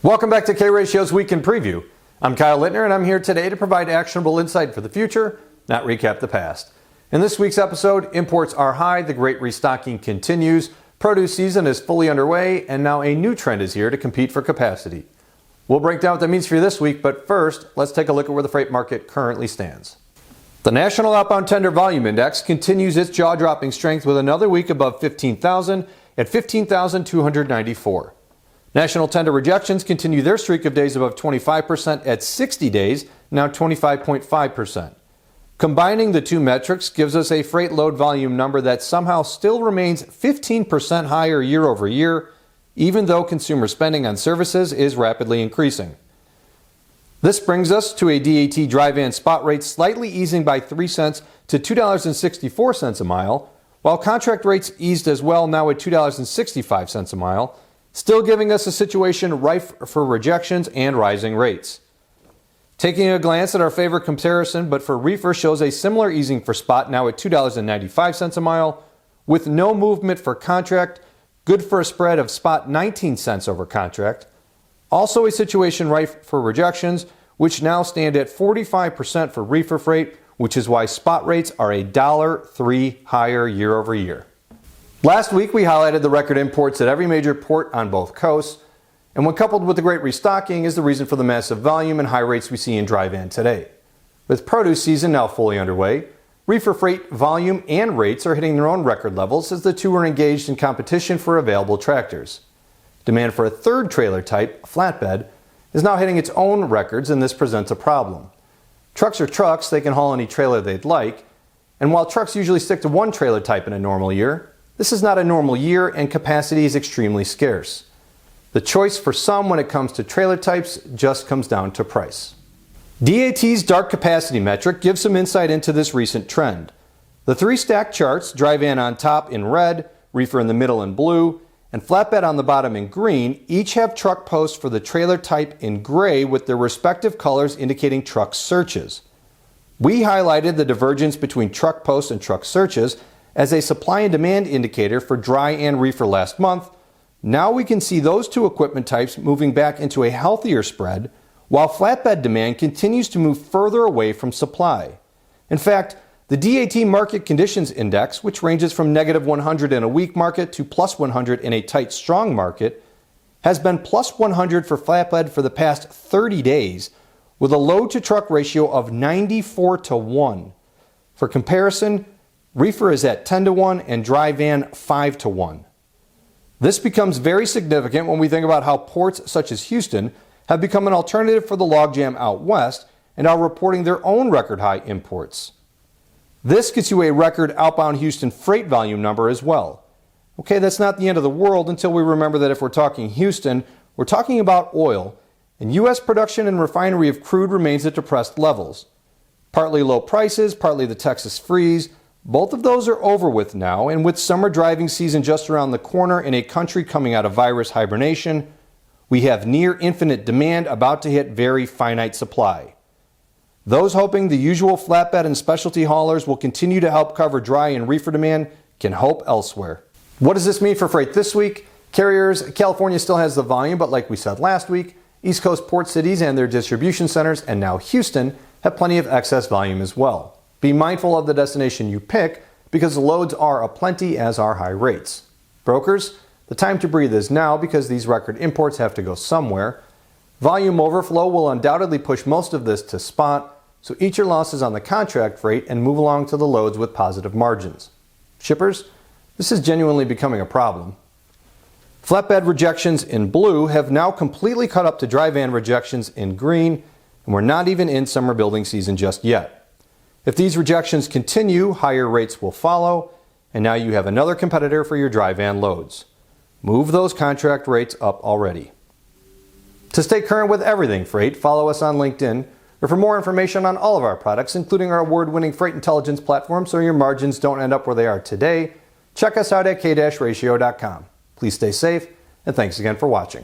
Welcome back to K-Ratio's Week in Preview. I'm Kyle Littner, and I'm here today to provide actionable insight for the future, not recap the past. In this week's episode, imports are high, the great restocking continues, produce season is fully underway, and now a new trend is here to compete for capacity. We'll break down what that means for you this week, but first, let's take a look at where the freight market currently stands. The National Outbound Tender Volume Index continues its jaw-dropping strength with another week above 15,000 at 15,294. National tender rejections continue their streak of days above 25% at 60 days, now 25.5%. Combining the two metrics gives us a freight load volume number that somehow still remains 15% higher year over year, even though consumer spending on services is rapidly increasing. This brings us to a DAT dry van spot rate slightly easing by 3 cents to $2.64 a mile, while contract rates eased as well, now at $2.65 a mile, still giving us a situation rife for rejections and rising rates. Taking a glance at our favorite comparison, but for reefer, shows a similar easing for spot, now at $2.95 a mile, with no movement for contract, good for a spread of spot 19 cents over contract. Also a situation rife for rejections, which now stand at 45% for reefer freight, which is why spot rates are $1.03 higher year over year. Last week, we highlighted the record imports at every major port on both coasts, and when coupled with the great restocking is the reason for the massive volume and high rates we see in dry van today. With produce season now fully underway, reefer freight volume and rates are hitting their own record levels as the two are engaged in competition for available tractors. Demand for a third trailer type, flatbed, is now hitting its own records, and this presents a problem. Trucks are trucks, they can haul any trailer they'd like, and while trucks usually stick to one trailer type in a normal year, this is not a normal year and capacity is extremely scarce. The choice for some when it comes to trailer types just comes down to price. DAT's dark capacity metric gives some insight into this recent trend. The three stacked charts, dry van on top in red, reefer in the middle in blue, and flatbed on the bottom in green, each have truck posts for the trailer type in gray with their respective colors indicating truck searches. We highlighted the divergence between truck posts and truck searches as a supply and demand indicator for dry and reefer last month. Now we can see those two equipment types moving back into a healthier spread, while flatbed demand continues to move further away from supply. In fact, the DAT Market Conditions Index, which ranges from negative 100 in a weak market to plus 100 in a tight, strong market, has been plus 100 for flatbed for the past 30 days, with a load-to-truck ratio of 94 to 1. For comparison, reefer is at 10 to 1 and dry van 5 to 1. This becomes very significant when we think about how ports such as Houston have become an alternative for the logjam out west and are reporting their own record high imports. This gets you a record outbound Houston freight volume number as well. Okay, that's not the end of the world until we remember that if we're talking Houston, we're talking about oil, and U.S. production and refinery of crude remains at depressed levels. Partly low prices, partly the Texas freeze. Both of those are over with now, and with summer driving season just around the corner in a country coming out of virus hibernation, we have near infinite demand about to hit very finite supply. Those hoping the usual flatbed and specialty haulers will continue to help cover dry and reefer demand can hope elsewhere. What does this mean for freight this week? Carriers, California still has the volume, but like we said last week, East Coast port cities and their distribution centers, and now Houston, have plenty of excess volume as well. Be mindful of the destination you pick because the loads are aplenty, as are high rates. Brokers, the time to breathe is now because these record imports have to go somewhere. Volume overflow will undoubtedly push most of this to spot, so eat your losses on the contract freight and move along to the loads with positive margins. Shippers, this is genuinely becoming a problem. Flatbed rejections in blue have now completely caught up to dry van rejections in green, and we're not even in summer building season just yet. If these rejections continue, higher rates will follow, and now you have another competitor for your dry van loads. Move those contract rates up already. To stay current with everything freight, follow us on LinkedIn, or for more information on all of our products, including our award-winning freight intelligence platform so your margins don't end up where they are today, check us out at k-ratio.com. Please stay safe, and thanks again for watching.